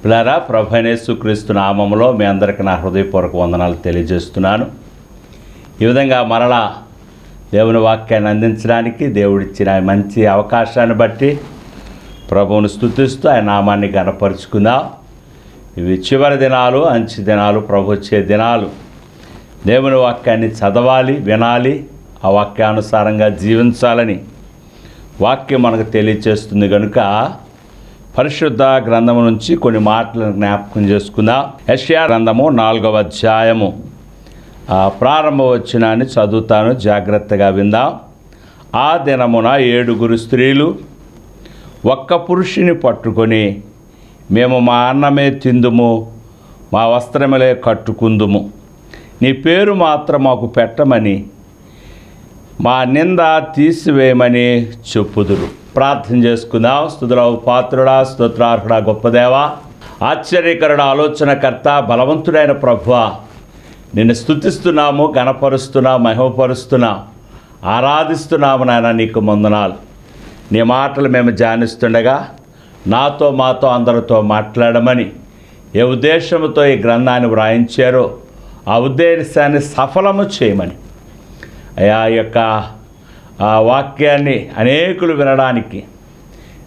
పిల్లారా, ప్రభువైన యేసుక్రీస్తు నామములో మీ అందరికీ నా హృదయపూర్వక వందనాలు తెలియజేస్తున్నాను. ఈ విధంగా మరలా దేవుని వాక్యాన్ని అందించడానికి దేవుడిచ్చిన మంచి అవకాశాన్ని బట్టి ప్రభువును స్తుతిస్తూ ఆయన నామాన్ని గణపరుచుకుందాం. ఇవి చివరి దినాలు, అంచె దినాలు, ప్రభు వచ్చే దినాలు. దేవుని వాక్యాన్ని చదవాలి, వినాలి, ఆ వాక్యానుసారంగా జీవించాలని వాక్యం మనకు తెలియచేస్తుంది. కనుక పరిశుద్ధ గ్రంథము నుంచి కొన్ని మాటలను జ్ఞాపకం చేసుకుందాం. యెషయా గ్రంథము 4వ అధ్యాయము ప్రారంభ వచనాన్ని చదువుతాను, జాగ్రత్తగా విందాం. ఆ దినమున 7 స్త్రీలు ఒక్క పురుషుని పట్టుకొని, మేము మా అన్నమే తిందుము, మా వస్త్రములే కట్టుకుందుము, నీ పేరు మాత్రం మాకు పెట్టమని, మా నింద తీసివేయమని చెప్పుదురు. ప్రార్థన చేసుకుందాం. స్తుతులకు పాత్రుడా, స్తోత్రార్హుడా, గొప్ప దేవా, ఆశ్చర్యకరుడా, ఆలోచనకర్త, బలవంతుడైన ప్రభువా, నిన్ను స్తుతిస్తున్నాము, గణపరుస్తున్నాము, మహిమపరుస్తున్నాము, ఆరాధిస్తున్నాము. నాయన నీకు వందనాలు. నీ మాటలు మేము ధ్యానిస్తుండగా నాతో మాతో అందరితో మాట్లాడమని ఏ ఉద్దేశంతో ఈ గ్రంథాన్ని వ్రాయించారో ఆ ఉద్దేశాన్ని సఫలము చేయమని, అయా యొక్క వాక్యాన్ని అనేకులు వినడానికి,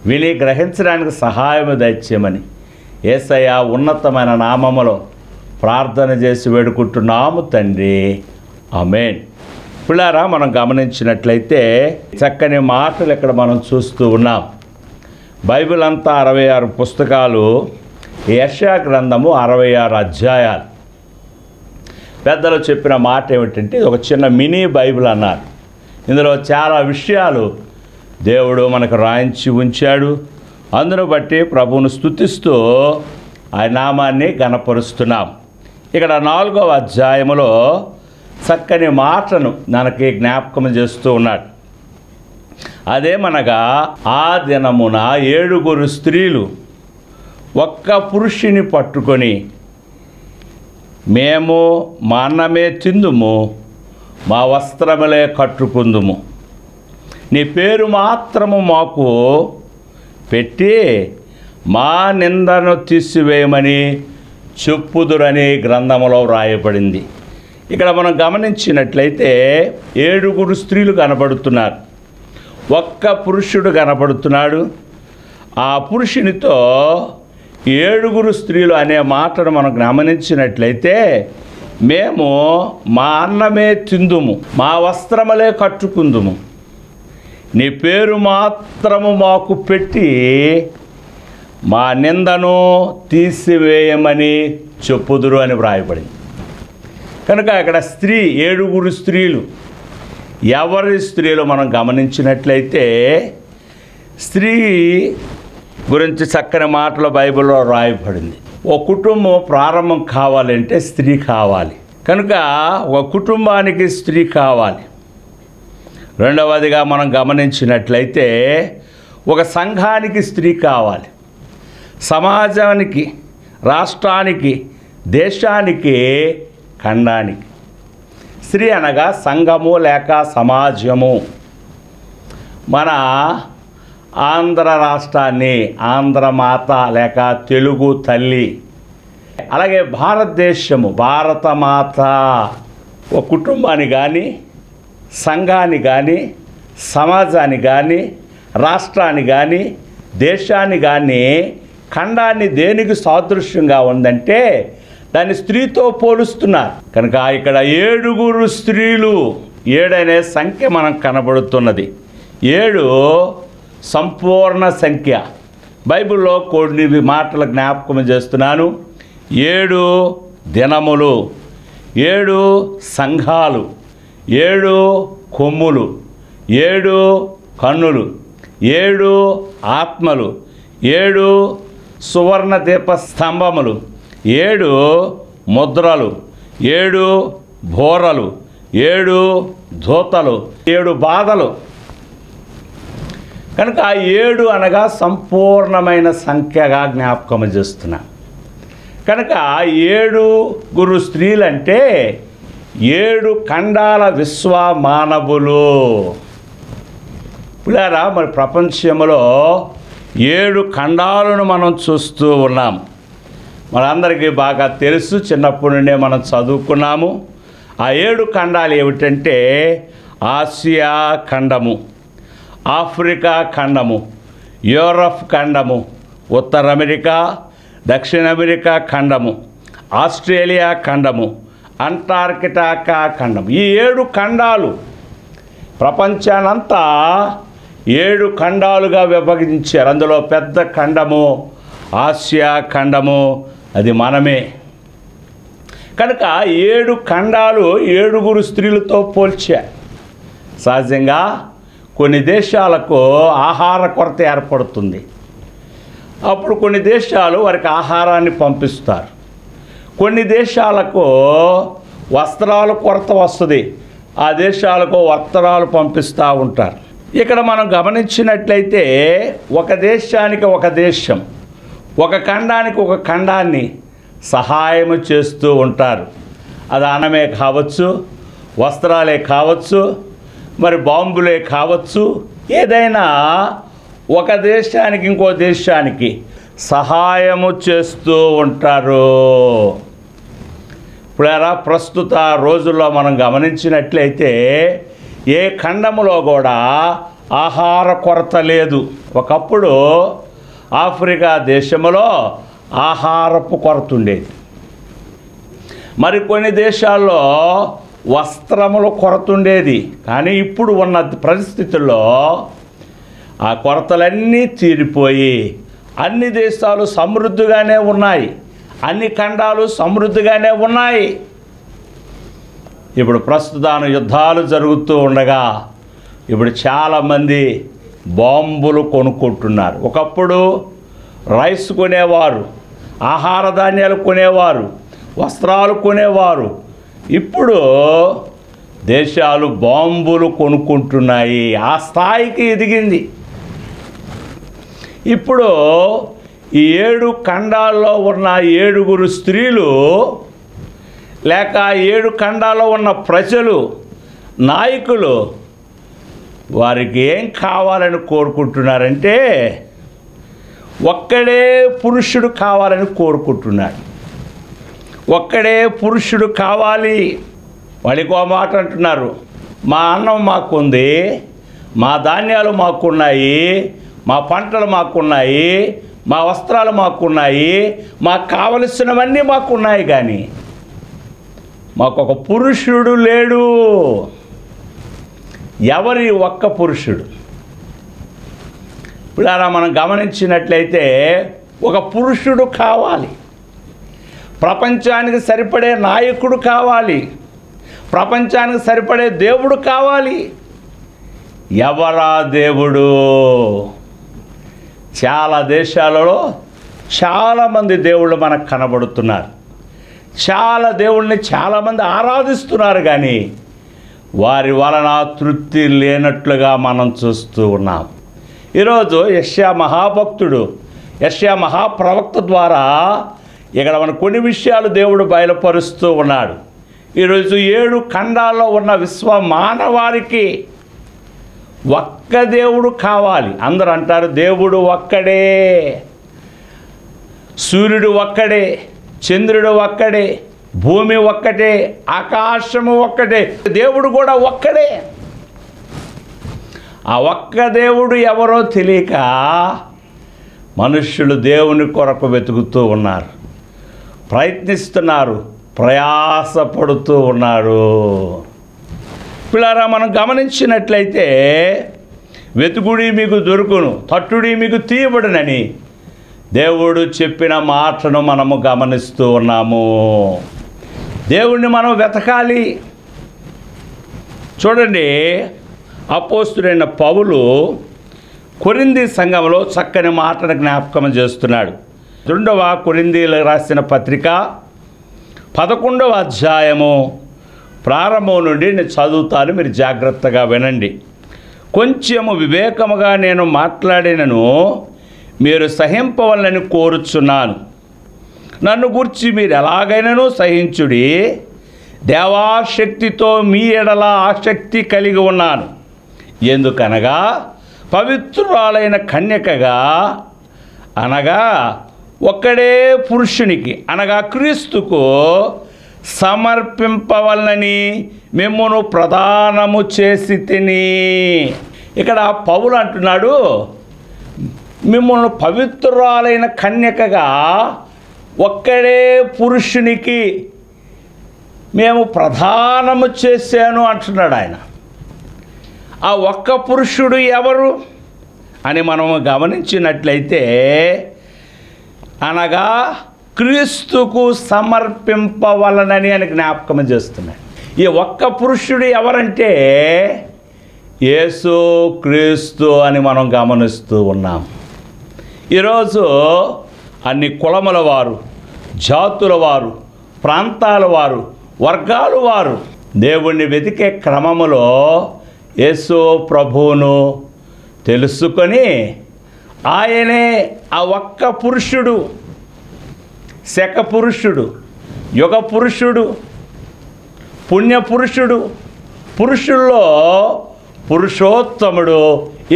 విని గ్రహించడానికి సహాయము దయచేయమని యేసయ్య ఉన్నతమైన నామములో ప్రార్థన చేసి వేడుకుంటున్నాము తండ్రి, ఆమేన్. పిల్లారా, మనం గమనించినట్లయితే చక్కని మాటలు ఇక్కడ మనం చూస్తూ ఉన్నాం. బైబిల్ అంతా 66 పుస్తకాలు, యెషయా గ్రంథము 66 అధ్యాయాలు. పెద్దలు చెప్పిన మాట ఏమిటంటే ఇది ఒక చిన్న మినీ బైబిల్ అన్నారు. ఇందులో చాలా విషయాలు దేవుడు మనకు రాయించి ఉంచాడు. అందును బట్టి ప్రభువును స్తుతిస్తూ ఆయన నామాన్ని గణపరుస్తున్నాం. ఇక్కడ 4వ అధ్యాయములో చక్కని మాటను మనకి జ్ఞాపకం చేస్తూ ఉన్నాడు. అదేమనగా, ఆ దినమున 7 స్త్రీలు ఒక్క పురుషుని పట్టుకొని, మేము మా అన్నమే తిందుము, మా వస్త్రములే కట్టుకుందుము, నీ పేరు మాత్రము మాకు పెట్టి మా నిందను తీసివేయమని చెప్పుదురని గ్రంథములో వ్రాయబడింది. ఇక్కడ మనం గమనించినట్లయితే 7 స్త్రీలు కనబడుతున్నారు, ఒక్క పురుషుడు కనబడుతున్నాడు. ఆ పురుషునితో 7 స్త్రీలు అనే మాటను మనం గమనించినట్లయితే, మేము మా అన్నమే తిందుము, మా వస్త్రములే కట్టుకుందుము, నీ పేరు మాత్రము మాకు పెట్టి మా నిందను తీసివేయమని చెప్పుదురు అని వ్రాయబడింది. కనుక ఇక్కడ 7 స్త్రీలు ఎవరి స్త్రీలు మనం గమనించినట్లయితే, స్త్రీ గురించి చక్కని మాటలు బైబిల్లో రాయబడింది. ఓ కుటుంబం ప్రారంభం కావాలంటే స్త్రీ కావాలి. కనుక ఒక కుటుంబానికి స్త్రీ కావాలి. రెండవదిగా మనం గమనించినట్లయితే ఒక సంఘానికి స్త్రీ కావాలి. సమాజానికి, రాష్ట్రానికి, దేశానికి, ఖండానికి స్త్రీ అనగా సంఘము లేక సమాజము. మన ఆంధ్ర రాష్ట్రాన్ని ఆంధ్రమాత లేక తెలుగు తల్లి, అలాగే భారతదేశము భారతమాత. ఒక కుటుంబాన్ని కానీ, సంఘాన్ని కానీ, సమాజాన్ని కానీ, రాష్ట్రాన్ని కానీ, దేశాన్ని కానీ, ఖండాన్ని దేనికి సాదృశ్యంగా ఉందంటే దాన్ని స్త్రీతో పోలుస్తున్నారు. కనుక ఇక్కడ 7 స్త్రీలు, 7 అనే సంఖ్య మనకు కనబడుతున్నది. 7 సంపూర్ణ సంఖ్య. బైబిల్లో కొన్ని మాటలు జ్ఞాపకం చేస్తున్నాను. 7 దినములు, 7 సంఘాలు, 7 కొమ్ములు, 7 కన్నులు, 7 ఆత్మలు, 7 సువర్ణ దీప స్తంభములు, 7 ముద్రలు, 7 బోరలు, 7 దూతలు, 7 బాధలు. కనుక 7 అనగా సంపూర్ణమైన సంఖ్యగా జ్ఞాపకం చేస్తున్నా. కనుక 7 స్త్రీలంటే 7 ఖండాల విశ్వ మానవులు. పిల్లారా, మరి ప్రపంచంలో 7 ఖండాలను మనం చూస్తూ ఉన్నాం. మనందరికీ బాగా తెలుసు, చిన్నప్పటి నుండే మనం చదువుకున్నాము. ఆ 7 ఖండాలు ఏమిటంటే ఆసియా ఖండము, ఆఫ్రికా ఖండము, యూరప్ ఖండము, ఉత్తర అమెరికా, దక్షిణ అమెరికా ఖండము, ఆస్ట్రేలియా ఖండము, అంటార్కిటికా ఖండం. ఈ 7 ఖండాలు ప్రపంచానంతా 7 ఖండాలుగా విభజించారు. అందులో పెద్ద ఖండము ఆసియా ఖండము, అది మనమే. కనుక 7 ఖండాలు 7 స్త్రీలతో పోల్చారు. సహజంగా కొన్ని దేశాలకు ఆహార కొరత ఏర్పడుతుంది. అప్పుడు కొన్ని దేశాలు వారికి ఆహారాన్ని పంపిస్తారు. కొన్ని దేశాలకు వస్త్రాల కొరత వస్తుంది, ఆ దేశాలకు వస్త్రాలు పంపిస్తూ ఉంటారు. ఇక్కడ మనం గమనించినట్లయితే ఒక దేశానికి ఒక దేశం, ఒక ఖండానికి ఒక ఖండాన్ని సహాయం చేస్తూ ఉంటారు. అది అన్నమే కావచ్చు, వస్త్రాలే కావచ్చు, మరి బాంబులే కావచ్చు, ఏదైనా ఒక దేశానికి ఇంకో దేశానికి సహాయము చేస్తూ ఉంటారు. ఇప్పుడు ప్రస్తుత రోజుల్లో మనం గమనించినట్లయితే ఏ ఖండములో కూడా ఆహార కొరత లేదు. ఒకప్పుడు ఆఫ్రికా దేశంలో ఆహారపు కొరత ఉండేది. మరికొన్ని దేశాల్లో వస్త్రముల కొరత ఉండేది. కానీ ఇప్పుడు ఉన్న పరిస్థితుల్లో ఆ కొరతలన్నీ తీరిపోయి అన్ని దేశాలు సమృద్ధిగానే ఉన్నాయి, అన్ని ఖండాలు సమృద్ధిగానే ఉన్నాయి. ఇప్పుడు ప్రస్తుతాన యుద్ధాలు జరుగుతూ ఉండగా ఇప్పుడు చాలామంది బాంబులు కొనుక్కుంటున్నారు. ఒకప్పుడు రైస్ కొనేవారు, ఆహార ధాన్యాలు కొనేవారు, వస్త్రాలు కొనేవారు. ఇప్పుడు దేశాలు బాంబులు కొనుక్కుంటున్నాయి. ఆ స్థాయికి ఎదిగింది. ఇప్పుడు ఈ 7 ఖండాల్లో ఉన్న 7 స్త్రీలు లేక 7 ఖండాల్లో ఉన్న ప్రజలు, నాయకులు వారికి ఏం కావాలని కోరుకుంటున్నారంటే ఒక్కడే పురుషుడు కావాలని కోరుకుంటున్నాడు. ఒక్కడే పురుషుడు కావాలి. వాళ్ళకి ఒక మాట అంటున్నారు, మా అన్నం మాకుంది, మా ధాన్యాలు మాకున్నాయి, మా పంటలు మాకున్నాయి, మా వస్త్రాలు మాకున్నాయి, మాకు కావలసినవన్నీ మాకున్నాయి, కానీ మాకు ఒక పురుషుడు లేడు. ఎవరి ఒక్క పురుషుడు? ఇప్పుడు అలా మనం గమనించినట్లయితే ఒక పురుషుడు కావాలి. ప్రపంచానికి సరిపడే నాయకుడు కావాలి. ప్రపంచానికి సరిపడే దేవుడు కావాలి. ఎవరా దేవుడు? చాలా దేశాలలో చాలామంది దేవుళ్ళు మనకు కనబడుతున్నారు. చాలా దేవుళ్ళని చాలామంది ఆరాధిస్తున్నారు, కానీ వారి వలన తృప్తి లేనట్లుగా మనం చూస్తూ ఉన్నాం. ఈరోజు యెషయా మహాభక్తుడు, యెషయా మహాప్రవక్త ద్వారా ఇక్కడ మన కొన్ని విషయాలు దేవుడు బయలుపరుస్తూ ఉన్నాడు. ఈరోజు 7 ఖండాల్లో ఉన్న విశ్వ మానవారికి ఒక్క దేవుడు కావాలి. అందరూ అంటారు దేవుడు ఒక్కడే, సూర్యుడు ఒక్కడే, చంద్రుడు ఒక్కడే, భూమి ఒక్కటే, ఆకాశము ఒక్కటే, దేవుడు కూడా ఒక్కడే. ఆ ఒక్క దేవుడు ఎవరో తెలియక మనుష్యులు దేవుని కొరకు వెతుకుతూ ఉన్నారు, ప్రయత్నిస్తున్నారు, ప్రయాసపడుతూ ఉన్నారు. పిల్లరా, మనం గమనించినట్లయితే వెతుకుడి మీకు దొరుకును, తట్టుడి మీకు తీయబడునని దేవుడు చెప్పిన మాటను మనము గమనిస్తూ ఉన్నాము. దేవుణ్ణి మనం వెతకాలి. చూడండి, అపోస్తుడైన పౌలు కొరింథీ సంఘంలో చక్కని మాటను జ్ఞాపకం చేస్తున్నాడు. 2వ కొరింథీలకు రాసిన పత్రిక 11వ అధ్యాయము ప్రారంభం నుండి నేను చదువుతాను, మీరు జాగ్రత్తగా వినండి. కొంచెము వివేకముగా నేను మాట్లాడినను మీరు సహింపవలనని కోరుచున్నాను. నన్ను గూర్చి మీరు ఎలాగైనాను సహించుడి. దేవాశక్తితో మీ ఎడల ఆసక్తి కలిగి ఉన్నాను. ఎందుకనగా పవిత్రురాలైన కన్యకగా అనగా ఒక్కడే పురుషునికి అనగా క్రీస్తుకు సమర్పింపవలనని మిమ్మును ప్రదానము చేసి తిని. ఇక్కడ పౌలు అంటున్నాడు, మిమ్మల్ని పవిత్రురాలైన కన్యకగా ఒక్కడే పురుషునికి మేము ప్రదానము చేశాను అంటున్నాడు ఆయన. ఆ ఒక్క పురుషుడు ఎవరు అని మనము గమనించినట్లయితే, అనగా క్రీస్తుకు సమర్పింపవలనని అని జ్ఞాపకం చేస్తున్నాడు. ఈ ఒక్క పురుషుడు ఎవరంటే యేసు క్రీస్తు అని మనం గమనిస్తూ ఉన్నాం. ఈరోజు అన్ని కులముల వారు, జాతుల వారు, ప్రాంతాల వారు, వర్గాల వారు దేవుణ్ణి వెతికే క్రమములో యేసు ప్రభువును తెలుసుకొని ఆయనే ఆ ఒక్క పురుషుడు, శక పురుషుడు, యుగ పురుషుడు, పుణ్య పురుషుడు, పురుషుల్లో పురుషోత్తముడు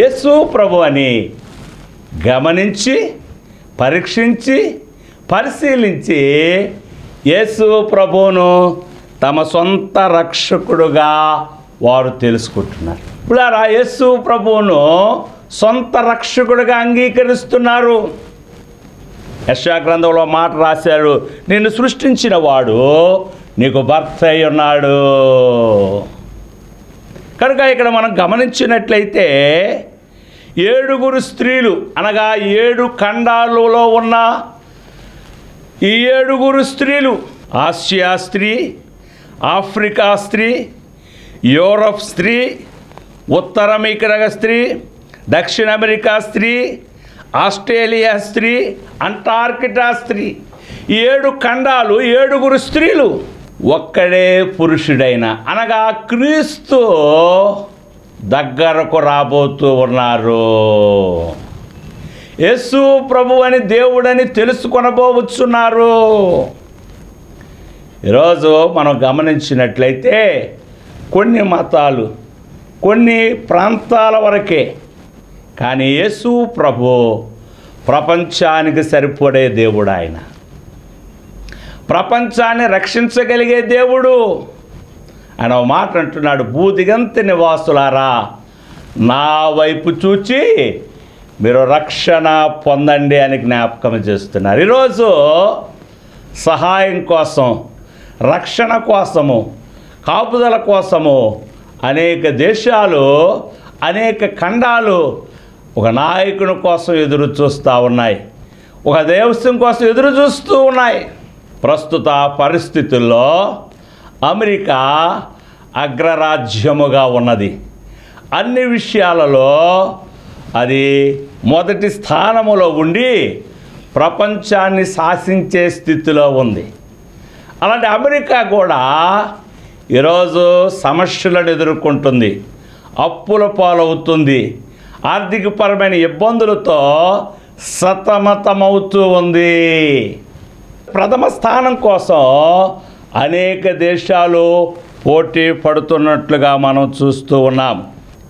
యేసు ప్రభు అని గమనించి, పరీక్షించి, పరిశీలించి యేసు ప్రభువును తమ సొంత రక్షకుడుగా వారు తెలుసుకుంటున్నారు. ఇప్పుడు ఆ యేసు ప్రభువును సొంత రక్షకుడుగా అంగీకరిస్తున్నారు. యెషయా గ్రంథంలో మాట రాశాడు, నిన్ను సృష్టించిన వాడు నీకు భర్త అయి ఉన్నాడు. కనుక ఇక్కడ మనం గమనించినట్లయితే 7 స్త్రీలు అనగా 7 ఖండాలలో ఉన్న ఈ 7 స్త్రీలు, ఆసియా స్త్రీ, ఆఫ్రికా స్త్రీ, యూరప్ స్త్రీ, ఉత్తర అమెరికా స్త్రీ, దక్షిణ అమెరికా స్త్రీ, ఆస్ట్రేలియా స్త్రీ, అంటార్కిటా స్త్రీ, 7 ఖండాలు, 7 స్త్రీలు, ఒక్కడే పురుషుడైన అనగా క్రీస్తు దగ్గరకు రాబోతూ ఉన్నారు. యేసు ప్రభు అని దేవుడని తెలుసుకొనబోతున్నారు. ఈరోజు మనం గమనించినట్లయితే కొన్ని మతాలు, కొన్ని ప్రాంతాల వరకే, కానీ యేసు ప్రభు ప్రపంచానికి సరిపడే దేవుడు. ఆయన ప్రపంచాన్ని రక్షించగలిగే దేవుడు. ఆయన ఒక మాట అంటున్నాడు, భూదిగంత నివాసులారా నా వైపు చూచి మీరు రక్షణ పొందండి అని జ్ఞాపకం చేస్తున్నారు. ఈరోజు సహాయం కోసం, రక్షణ కోసము, కాపుదల కోసము అనేక దేశాలు, అనేక ఖండాలు ఒక నాయకుని కోసం ఎదురు చూస్తూ ఉన్నాయి, ఒక దేవస్థం కోసం ఎదురు చూస్తూ ఉన్నాయి. ప్రస్తుత పరిస్థితుల్లో అమెరికా అగ్రరాజ్యముగా ఉన్నది. అన్ని విషయాలలో అది మొదటి స్థానములో ఉండి ప్రపంచాన్ని శాసించే స్థితిలో ఉంది. అలాంటి అమెరికా కూడా ఈరోజు సమస్యలను ఎదుర్కొంటుంది, అప్పుల పాలవుతుంది, ఆర్థికపరమైన ఇబ్బందులతో సతమతమవుతూ ఉంది. ప్రథమ స్థానం కోసం అనేక దేశాలు పోటీ పడుతున్నట్లుగా మనం చూస్తూ ఉన్నాం.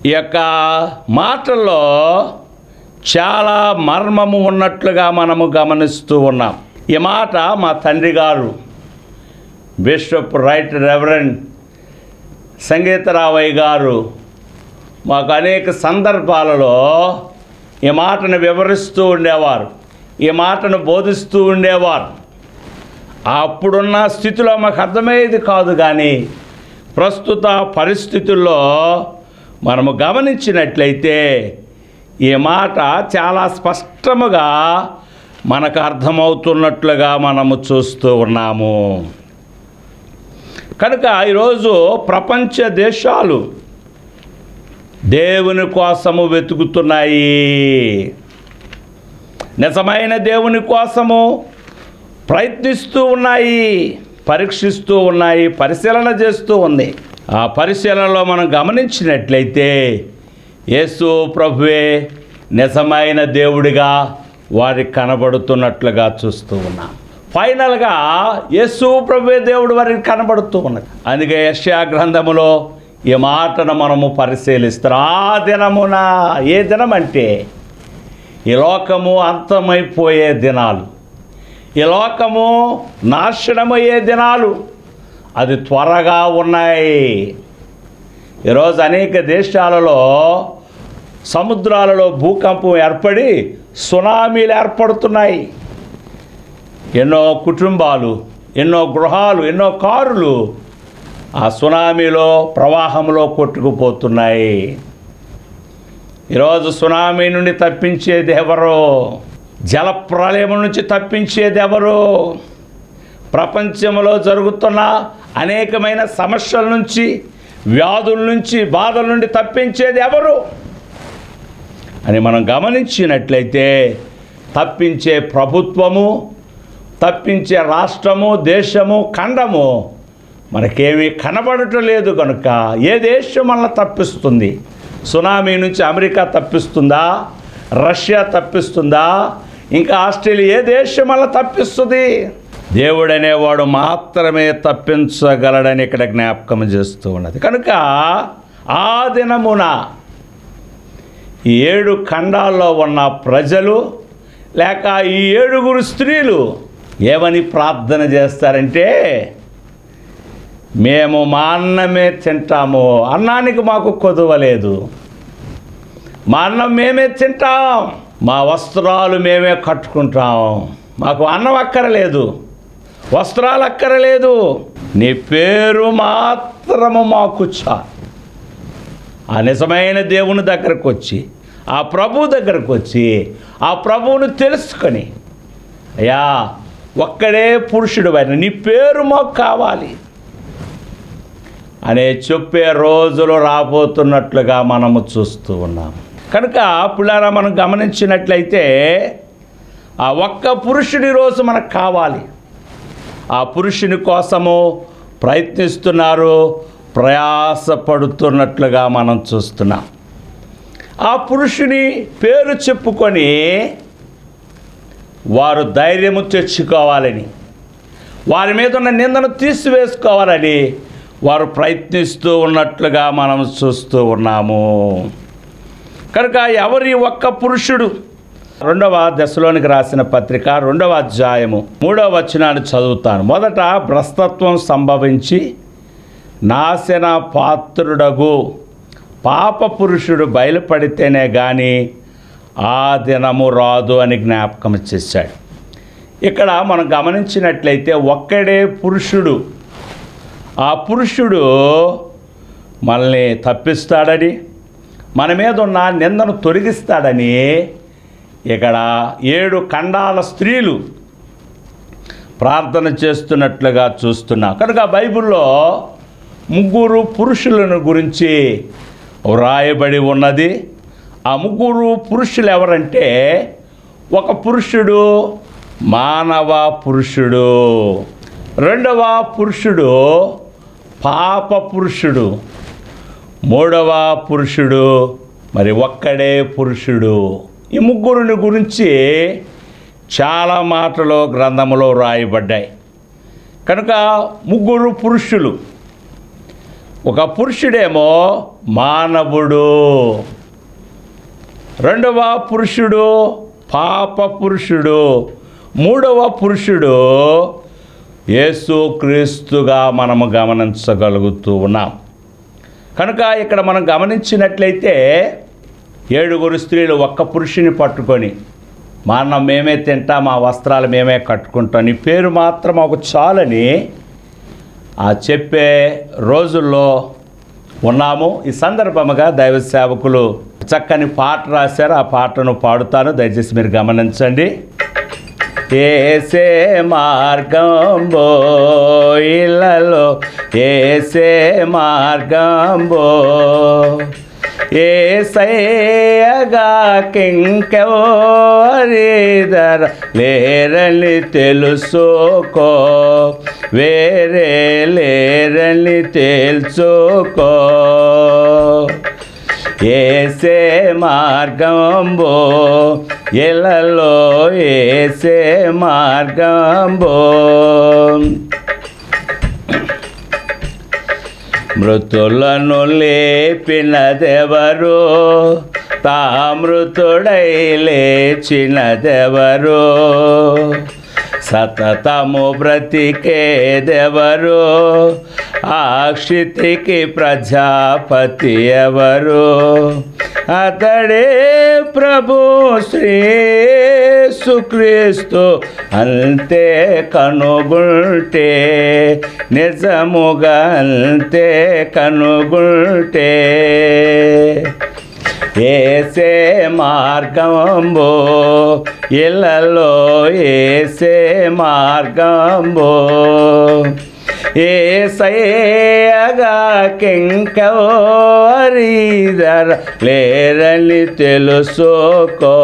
ఈ యొక్క మాటల్లో చాలా మర్మము ఉన్నట్లుగా మనము గమనిస్తూ ఉన్నాం. ఈ మాట మా తండ్రి గారు బిషప్ రైట్ రెవరెండ్ సంగీతరావయ్య గారు మాకు అనేక సందర్భాలలో ఈ మాటను వివరిస్తూ ఉండేవారు, ఈ మాటను బోధిస్తూ ఉండేవారు. అప్పుడున్న స్థితిలో మాకు అర్థమయ్యేది కాదు, కానీ ప్రస్తుత పరిస్థితుల్లో మనము గమనించినట్లయితే ఈ మాట చాలా స్పష్టముగా మనకు అర్థమవుతున్నట్లుగా మనము చూస్తూ ఉన్నాము. కనుక ఈరోజు ప్రపంచ దేశాలు దేవుని కోసము వెతుకుతున్నాయి, నిజమైన దేవుని కోసము ప్రయత్నిస్తూ ఉన్నాయి, పరీక్షిస్తూ ఉన్నాయి, పరిశీలన చేస్తూ ఉంది. ఆ పరిశీలనలో మనం గమనించినట్లయితే యేసు ప్రభువే నిజమైన దేవుడిగా వారికి కనబడుతున్నట్లుగా చూస్తూ ఉన్నాం. ఫైనల్గా యేసు ప్రభువే దేవుడు వారికి కనబడుతూ ఉన్నది. అందుకే యెషయా గ్రంథములో ఈ మాటను మనము పరిశీలిస్తాం. ఆ దినమున, ఏ దినం అంటే ఈ లోకము అంతమైపోయే దినాలు, ఈ లోకము నాశనమయ్యే దినాలు అది త్వరగా ఉన్నాయి. ఈరోజు అనేక దేశాలలో సముద్రాలలో భూకంపం ఏర్పడి సునామీలు ఏర్పడుతున్నాయి. ఎన్నో కుటుంబాలు, ఎన్నో గృహాలు, ఎన్నో కారులు ఆ సునామీలో ప్రవాహంలో కొట్టుకుపోతున్నాయి. ఈరోజు సునామీ నుండి తప్పించేది ఎవరు? జలప్రలయం నుంచి తప్పించేది ఎవరు? ప్రపంచంలో జరుగుతున్న అనేకమైన సమస్యల నుంచి, వ్యాధుల నుంచి, బాధల నుండి తప్పించేది ఎవరు అని మనం గమనించినట్లయితే తప్పించే ప్రభుత్వము, తప్పించే రాష్ట్రము, దేశము, ఖండము మనకేమీ కనబడటం లేదు. కనుక ఏ దేశం మనల్ని తప్పిస్తుంది? సునామీ నుంచి అమెరికా తప్పిస్తుందా? రష్యా తప్పిస్తుందా? ఇంకా ఆస్ట్రేలియా? ఏ దేశం మనల్ని తప్పిస్తుంది? దేవుడు అనేవాడు మాత్రమే తప్పించగలడని ఇక్కడ జ్ఞాపకం చేస్తూ ఉన్నది. కనుక ఆ దినమున ఈ 7 ఖండాల్లో ఉన్న ప్రజలు లేక ఈ 7 స్త్రీలు ఏమని ప్రార్థన చేస్తారంటే, మేము మా అన్నమే తింటాము, అన్నానికి మాకు కొదవలేదు, మా అన్నం మేమే తింటాం, మా వస్త్రాలు మేమే కట్టుకుంటాం, మాకు అన్నం అక్కరలేదు, వస్త్రాలు అక్కరలేదు, నీ పేరు మాత్రము మాకు చాలు. ఆ నిజమైన దేవుని దగ్గరకు వచ్చి, ఆ ప్రభు దగ్గరకు వచ్చి, ఆ ప్రభువును తెలుసుకొని, అయ్యా ఒక్కడే పురుషుడు అయిన నీ పేరు మాకు కావాలి అనే చెప్పే రోజులు రాబోతున్నట్లుగా మనము చూస్తూ ఉన్నాం. కనుక పిల్లారా, మనం గమనించినట్లయితే ఆ ఒక్క పురుషుడి రోజు మనకు కావాలి. ఆ పురుషుని కోసము ప్రయత్నిస్తున్నారు, ప్రయాసపడుతున్నట్లుగా మనం చూస్తున్నాం. ఆ పురుషుని పేరు చెప్పుకొని వారు ధైర్యము తెచ్చుకోవాలని, వారి మీద ఉన్న నిందను తీసివేసుకోవాలని వారు ప్రయత్నిస్తూ ఉన్నట్లుగా మనం చూస్తూ ఉన్నాము. కనుక ఎవరి ఒక్క పురుషుడు? 2వ దశలోనికి రాసిన పత్రిక 2వ అధ్యాయము 3వ వచనాన్ని చదువుతాను. మొదట భ్రష్టత్వం సంభవించి నాశన పాత్రుడగు పాప పురుషుడు బయలుపడితేనే కానీ ఆ దినము రాదు అని జ్ఞాపకం చేశాడు. ఇక్కడ మనం గమనించినట్లయితే ఒక్కడే పురుషుడు, ఆ పురుషుడు మనల్ని తప్పిస్తాడని, మన మీద ఉన్న నిందను తొలగిస్తాడని ఇక్కడ 7 ఖండాల స్త్రీలు ప్రార్థన చేస్తున్నట్లుగా చూస్తున్నాం. కనుక బైబిల్లో 3 పురుషులను గురించి వ్రాయబడి ఉన్నది. ఆ 3 పురుషులు ఎవరంటే, ఒక పురుషుడు మానవ పురుషుడు, 2వ పురుషుడు పాప పురుషుడు, 3వ పురుషుడు మరి ఒక్కడే పురుషుడు. ఈ 3 గురించి చాలా మాటలు గ్రంథములో రాయబడ్డాయి. కనుక 3 పురుషులు, ఒక పురుషుడేమో మానవుడు, 2వ పురుషుడు పాప పురుషుడు, 3వ పురుషుడు యేసుక్రీస్తుగా మనము గమనించగలుగుతూ ఉన్నాం. కనుక ఇక్కడ మనం గమనించినట్లయితే 7 స్త్రీలు ఒక్క పురుషుని పట్టుకొని, మా అన్నం మేమే తింటాం, మా వస్త్రాలు మేమే కట్టుకుంటాం, నీ పేరు మాత్రం ఒక చాలని ఆ చెప్పే రోజుల్లో ఉన్నాము. ఈ సందర్భముగా దైవ సేవకులు చక్కని పాట రాశారు. ఆ పాటను పాడుతాను, దయచేసి మీరు గమనించండి. ఏసే మార్గంబో ఇళ్ళలో ఏసే మార్గంబో, ఏసయ్యగా కింకెవరిదర లేరని తెలుసుకో, వేరే లేరని తెలుసుకో, ఏసే మార్గంబో ఎలలో ఏసే మార్గంబో. మృతులను లేపినదెవరు, తా మృతుడై లేచినదెవరు, సతతము బ్రతికేదెవరు, ఆ క్షితికి ప్రజాపతి ఎవరు, అతడే ప్రభు శ్రీ యేసుక్రీస్తు అంతే కనుగొంటే, నిజముగా అంతే కనుగొంటే. ఏసే మార్గంబో ఇళ్ళలో ఏసే మార్గంబో, ఏసయ్యగా కింకవరీదర లేరని తెలుసుకో,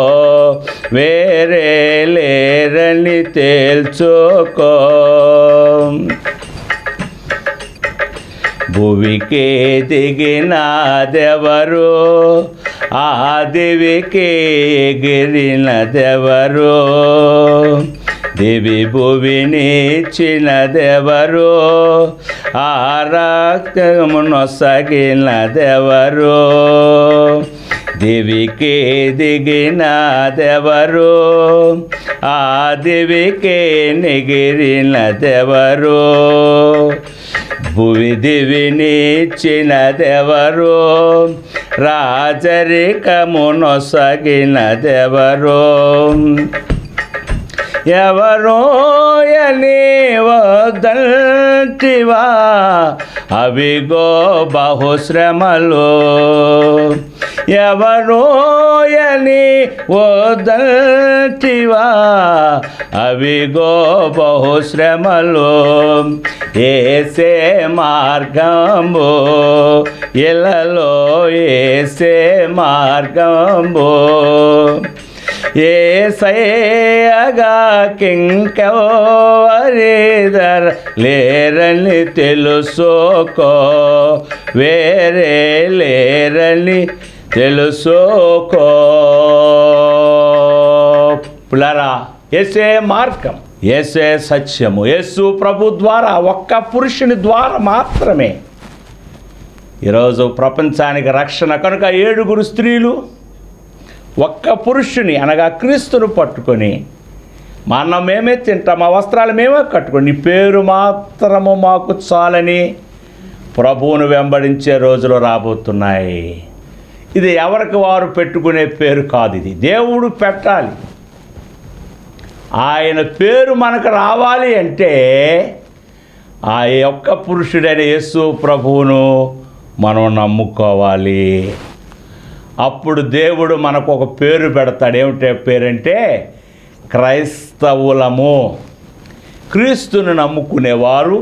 వేరే లేరని తేల్చుకో. భువికి దిగినదెవరు, ఆ దివికి ఎగిరినదెవరు, దివి భువినిచ్చినదెవరు, ఆ రక్తమునొసగినదెవరు, దివికి దిగినదెవరు, ఆ దివికి నెగిరినదెవరు, భువి దివినిచ్చినదెవరు, రాజరికమునొసగినదెవరు, ఎవరో అని వదంటివా, అవిగో బహుశ్రమలు, ఎవరో అని వదంటివా, అవిగో బహుశ్రమలు. ఏసే మార్గంబు ఇళ్ళలో ఏసే మార్గంబు, ఏసయ్యగా కింకవరీదర లేరని తెలుసుకో, వేరే లేరని తెలుసుకో. పిల్లరా, యేసే మార్గం, యేసే సత్యము, యేసు ప్రభు ద్వారా, ఒక్క పురుషుని ద్వారా మాత్రమే ఈరోజు ప్రపంచానికి రక్షణ. కనుక 7 స్త్రీలు ఒక్క పురుషుని అనగా క్రీస్తును పట్టుకొని, మా అన్నం మేమే తింటాం, మా వస్త్రాలు మేమే కట్టుకొని, నీ పేరు మాత్రము మాకు చాలని ప్రభువును వెంబడించే రోజులు రాబోతున్నాయి. ఇది ఎవరికి వారు పెట్టుకునే పేరు కాదు, ఇది దేవుడు పెట్టాలి. ఆయన పేరు మనకు రావాలి అంటే ఆ ఒక్క పురుషుడైన యేసు ప్రభువును మనం నమ్ముకోవాలి. అప్పుడు దేవుడు మనకు ఒక పేరు పెడతాడు. ఏమిటే పేరంటే క్రైస్తవులము. క్రీస్తుని నమ్ముకునేవారు,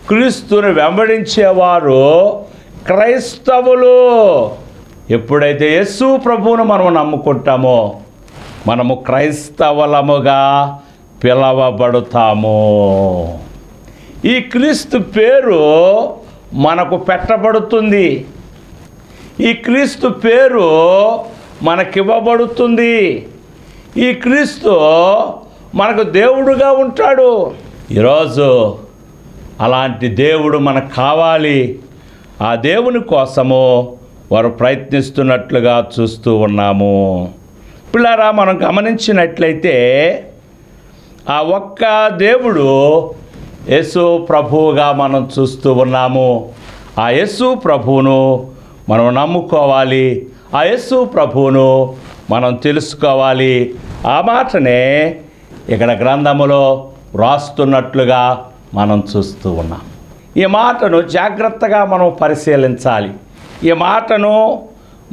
క్రీస్తుని వెంబడించేవారు క్రైస్తవులు. ఎప్పుడైతే యేసు ప్రభువును మనం నమ్ముకుంటామో మనము క్రైస్తవులముగా పిలవబడతాము. ఈ క్రీస్తు పేరు మనకు పెట్టబడుతుంది, ఈ క్రీస్తు పేరు మనకివ్వబడుతుంది. ఈ క్రీస్తు మనకు దేవుడుగా ఉంటాడు. ఈరోజు అలాంటి దేవుడు మనకు కావాలి. ఆ దేవుని కోసము వారు ప్రయత్నిస్తున్నట్లుగా చూస్తూ ఉన్నాము. పిల్లరా, మనం గమనించినట్లయితే ఆ ఒక్క దేవుడు యేసు ప్రభువుగా మనం చూస్తూ ఉన్నాము. ఆ యేసు ప్రభువును మనం నమ్ముకోవాలి, ఆ యేసు ప్రభువును మనం తెలుసుకోవాలి. ఆ మాటనే ఇక్కడ గ్రంథములో వ్రాస్తున్నట్లుగా మనం చూస్తూ ఉన్నాం. ఈ మాటను జాగ్రత్తగా మనం పరిశీలించాలి. ఈ మాటను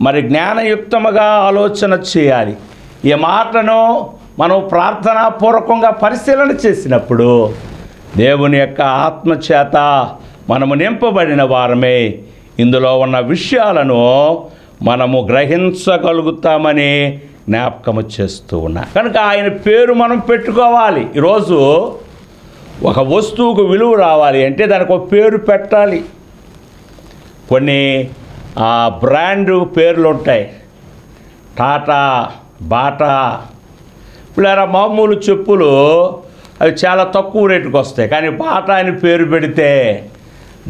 మరి జ్ఞానయుక్తముగా ఆలోచన చేయాలి. ఈ మాటను మనం ప్రార్థనాపూర్వకంగా పరిశీలన చేసినప్పుడు దేవుని యొక్క ఆత్మచేత మనము నింపబడిన వారమే ఇందులో ఉన్న విషయాలను మనము గ్రహించగలుగుతామని జ్ఞాపకము చేస్తూ ఉన్నా. కనుక ఆయన పేరు మనం పెట్టుకోవాలి. ఈరోజు ఒక వస్తువుకు విలువ రావాలి అంటే దానికి ఒక పేరు పెట్టాలి. కొన్ని బ్రాండ్ పేర్లు ఉంటాయి, టాటా, బాటా. ఇప్పుడు మామూలు చెప్పులు అవి చాలా తక్కువ రేటుకు వస్తాయి, కానీ బాటా అని పేరు పెడితే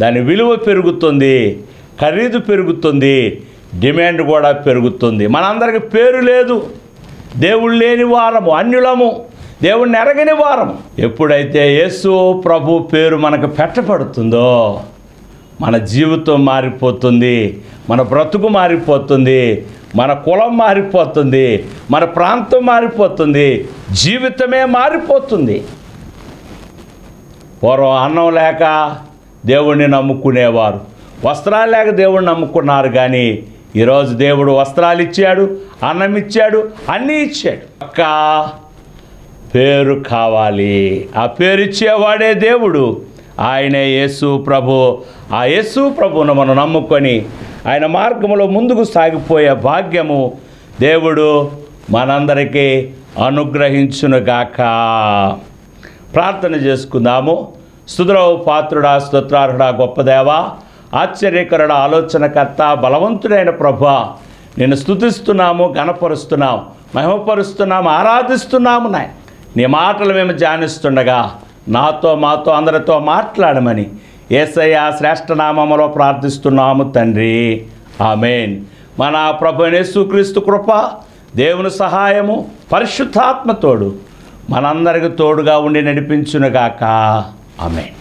దాని విలువ పెరుగుతుంది, ఖరీదు పెరుగుతుంది, డిమాండ్ కూడా పెరుగుతుంది. మనందరికి పేరు లేదు, దేవుళ్ళు లేని వారము, అన్యులము. దేవుణ్ణి ఎరగని వారం. ఎప్పుడైతే యేసు ప్రభు పేరు మనకు పెట్టబడుతుందో మన జీవితం మారిపోతుంది, మన బ్రతుకు మారిపోతుంది, మన కులం మారిపోతుంది, మన ప్రాంతం మారిపోతుంది, జీవితమే మారిపోతుంది. పూర్వం అన్నం లేక దేవుణ్ణి నమ్ముకునేవారు, వస్త్రాలు లేక దేవుణ్ణి నమ్ముకున్నారు. కానీ ఈరోజు దేవుడు వస్త్రాలు ఇచ్చాడు, అన్నం ఇచ్చాడు, అన్నీ ఇచ్చాడు. ఒక్క పేరు కావాలి. ఆ పేరు ఇచ్చేవాడే దేవుడు, ఆయనే యేసు ప్రభు. ఆ యేసు ప్రభువును మనం నమ్ముకొని ఆయన మార్గంలో ముందుకు సాగిపోయే భాగ్యము దేవుడు మనందరికీ అనుగ్రహించునుగాక. ప్రార్థన చేసుకుందాము. స్తుతులకు పాత్రుడా, స్తోత్రార్హుడా, గొప్ప దేవా, ఆశ్చర్యకరుడా, ఆలోచనకర్త, బలవంతుడైన ప్రభువా, నిన్ను స్తుతిస్తున్నాము, ఘనపరుస్తున్నాము, మహిమపరుస్తున్నాము, ఆరాధిస్తున్నాము. నాయన నీ మాటలు మేము ధ్యానిస్తుండగా నాతో మాతో అందరితో మాట్లాడమని యేసయ్య శ్రేష్ఠ నామములో ప్రార్థిస్తున్నాము తండ్రి. ఆమేన్. మన ప్రభువైన యేసుక్రీస్తు కృప, దేవుని సహాయము, పరిశుద్ధాత్మ తోడు మనందరికి తోడుగా ఉండి నడిపించునుగాక. ఆమేన్.